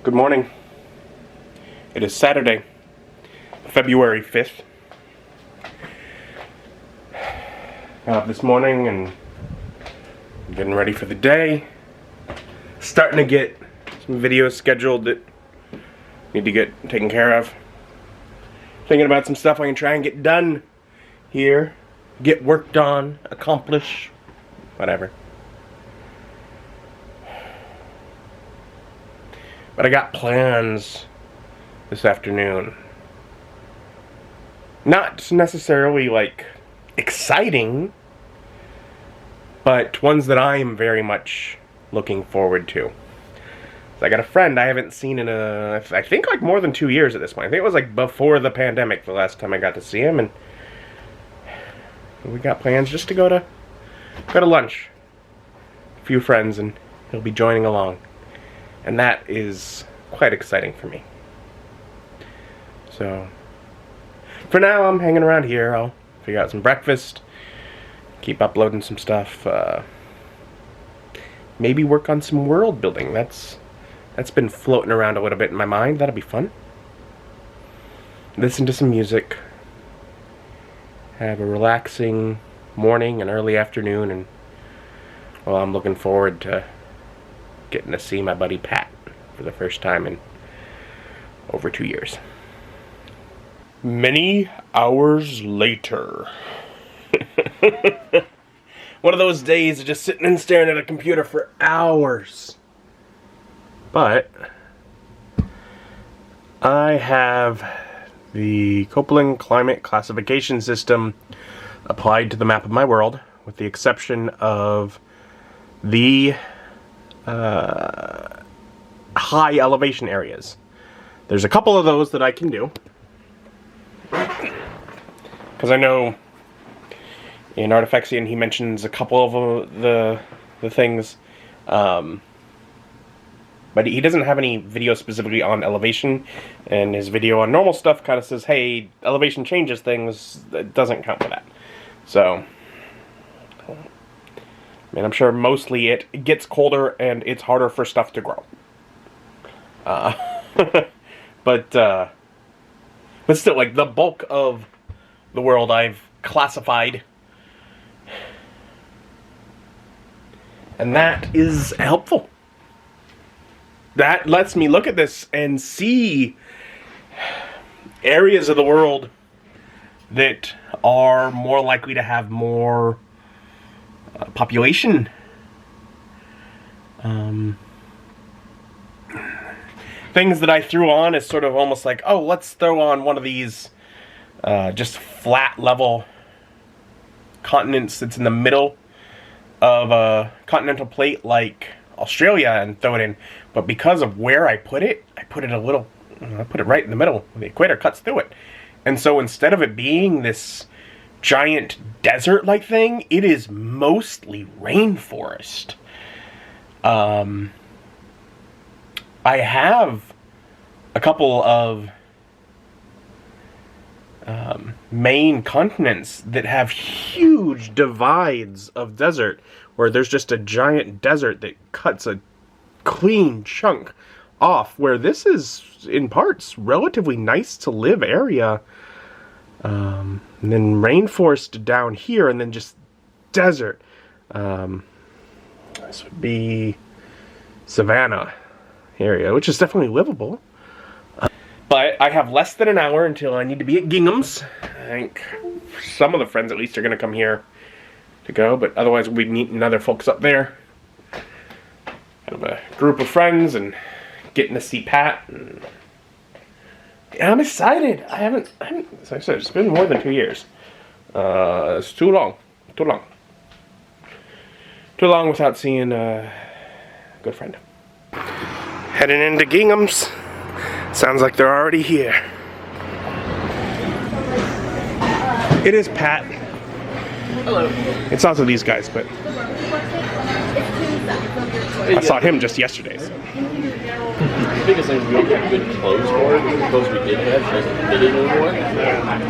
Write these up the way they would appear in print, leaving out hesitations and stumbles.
Good morning. It is Saturday, February 5th. Got up this morning and getting ready for the day. Starting to get some videos scheduled that need to get taken care of. Thinking about some stuff I can try and get done here. Get worked on, accomplish, whatever. But I got plans this afternoon. Not necessarily like exciting, but ones that I am very much looking forward to. So I got a friend I haven't seen in I think like more than 2 years at this point. I think it was like before the pandemic the last time I got to see him, and we got plans just to go to lunch. A few friends, and he'll be joining along. And that is quite exciting for me. So, for now, I'm hanging around here. I'll figure out some breakfast, keep uploading some stuff, maybe work on some world building. That's been floating around a little bit in my mind. That'll be fun. Listen to some music. Have a relaxing morning and early afternoon, and well, I'm looking forward to getting to see my buddy Pat for the first time in over 2 years. Many hours later. One of those days of just sitting and staring at a computer for hours. But I have the Copeland Climate Classification System applied to the map of my world, with the exception of the high elevation areas. There's a couple of those that I can do, because I know in Artifexian he mentions a couple of the things, but he doesn't have any video specifically on elevation, and his video on normal stuff kind of says, hey, elevation changes things. It doesn't count for that. So, I mean, I'm sure mostly it gets colder and it's harder for stuff to grow. But still, like, the bulk of the world I've classified. And that is helpful. That lets me look at this and see areas of the world that are more likely to have more population. Things that I threw on is sort of almost like, oh, let's throw on one of these just flat level continents that's in the middle of a continental plate like Australia and throw it in. But because of where I put it right in the middle. The equator cuts through it. And so instead of it being this giant desert-like thing, it is mostly rainforest. I have a couple of main continents that have huge divides of desert, where there's just a giant desert that cuts a clean chunk off, where this is, in parts, relatively nice to live area. And then rainforest down here, and then just desert. This would be Savannah area, which is definitely livable. But I have less than an hour until I need to be at Gingham's. I think some of the friends at least are going to come here to go, but otherwise we'll be meeting other folks up there. Kind of a group of friends and getting to see Pat. And yeah, I'm excited. I haven't, as I said, it's been more than 2 years. It's too long. Too long without seeing a good friend. Heading into Gingham's. Sounds like they're already here. It is Pat. Hello. It's also these guys, but I saw him just yesterday. So. The biggest thing is we don't have good clothes for it. The clothes we did have doesn't fit it anymore.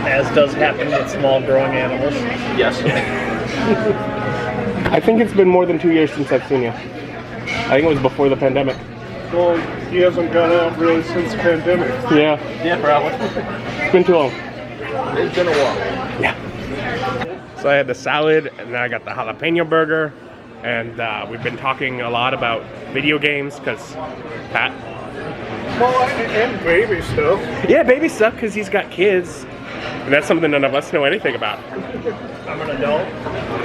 As does happen with small growing animals. Yes. I think it's been more than 2 years since I've seen you. I think it was before the pandemic. Well, he hasn't gone out really since the pandemic. Yeah, Yeah, probably. it's been too long. It's been a while. Yeah. So I had the salad, and then I got the jalapeno burger, and we've been talking a lot about video games because Pat. Well, and baby stuff. Yeah, baby stuff because he's got kids, and that's something none of us know anything about. I'm an adult.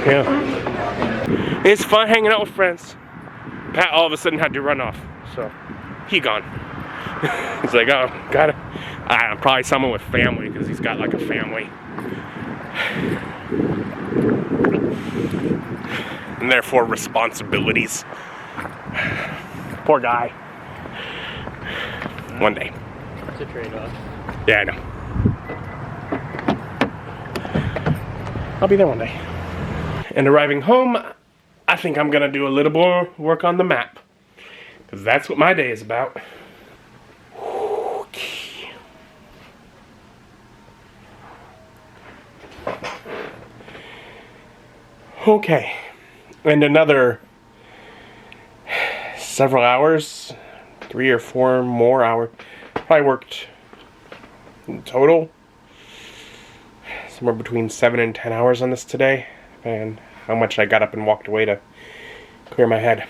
Yeah. It's fun hanging out with friends. Pat all of a sudden had to run off, so he gone. He's like, oh, gotta. I don't know, probably someone with family because he's got like a family. And therefore responsibilities. Poor guy. One day. It's a trade-off. Yeah, I know. I'll be there one day. And arriving home, I think I'm gonna do a little more work on the map. Because that's what my day is about. Okay. And another several hours, 3 or 4 more hours. Probably worked in total somewhere between 7 and 10 hours on this today, and how much I got up and walked away to clear my head.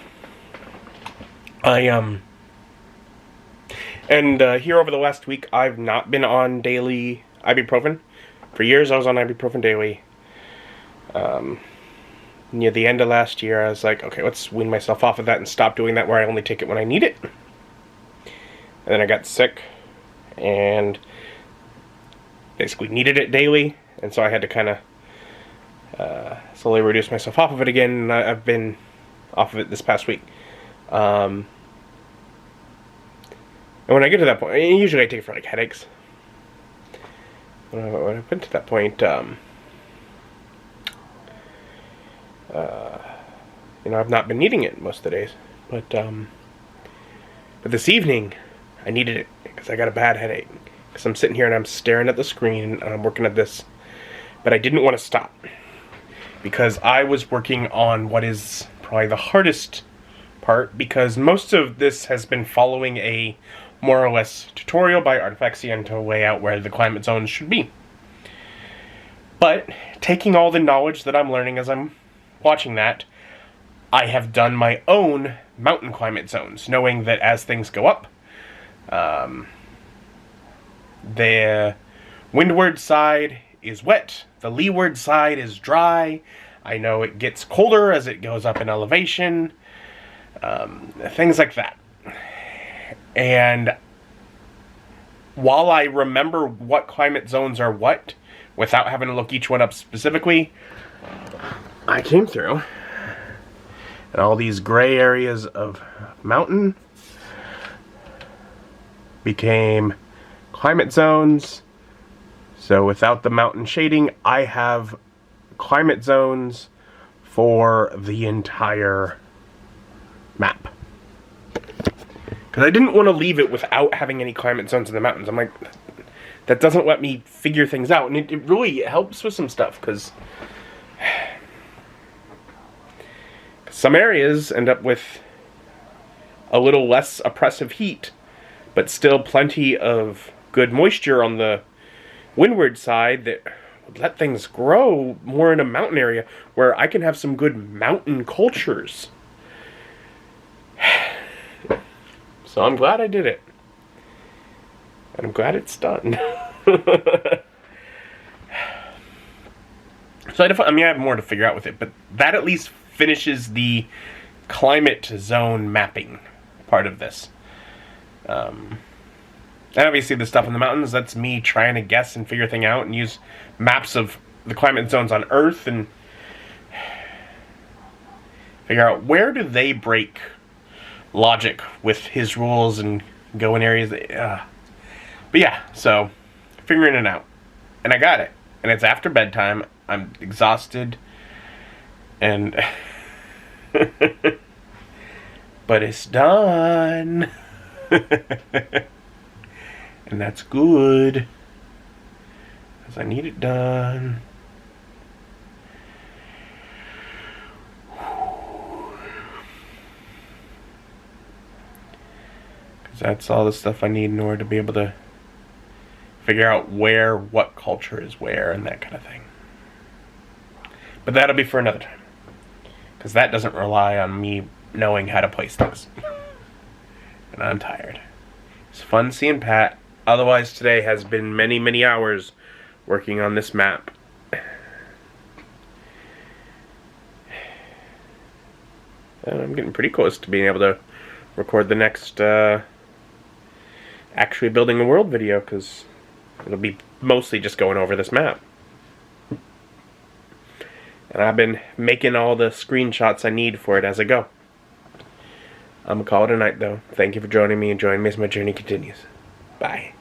Here over the last week, I've not been on daily ibuprofen. For years, I was on ibuprofen daily. Near the end of last year, I was like, okay, let's wean myself off of that and stop doing that where I only take it when I need it. And then I got sick and basically needed it daily, and so I had to kind of slowly reduce myself off of it again, and I've been off of it this past week. And when I get to that point, usually I take it for like headaches. When I've been to that point, I've not been needing it most of the days, but this evening I needed it because I got a bad headache. Because I'm sitting here and I'm staring at the screen and I'm working at this, but I didn't want to stop because I was working on what is probably the hardest part, because most of this has been following a more or less tutorial by Artifaxian to lay out where the climate zones should be. But taking all the knowledge that I'm learning as I'm watching that, I have done my own mountain climate zones, knowing that as things go up, the windward side is wet, the leeward side is dry. I know it gets colder as it goes up in elevation, things like that. And while I remember what climate zones are what, without having to look each one up specifically, I came through, and all these gray areas of mountain became climate zones. So without the mountain shading, I have climate zones for the entire map. Because I didn't want to leave it without having any climate zones in the mountains. I'm like, that doesn't let me figure things out. And it really helps with some stuff, because some areas end up with a little less oppressive heat, but still plenty of good moisture on the windward side that would let things grow more in a mountain area where I can have some good mountain cultures. So I'm glad I did it. And I'm glad it's done. So I have more to figure out with it, but that at least finishes the climate zone mapping part of this. And obviously the stuff in the mountains, that's me trying to guess and figure things out and use maps of the climate zones on Earth and figure out where do they break logic with his rules and go in areas that, but yeah, so figuring it out. And I got it. And it's after bedtime. I'm exhausted. And but it's done. And that's good, because I need it done. that's all the stuff I need in order to be able to figure out where, what culture is where, and that kind of thing. But that'll be for another time. Because that doesn't rely on me knowing how to place things. And I'm tired. It's fun seeing Pat. Otherwise, today has been many, many hours working on this map. And I'm getting pretty close to being able to record the next actually building a world video, because it'll be mostly just going over this map. And I've been making all the screenshots I need for it as I go. I'm gonna call it a night though. Thank you for joining me, and join me as my journey continues. Bye.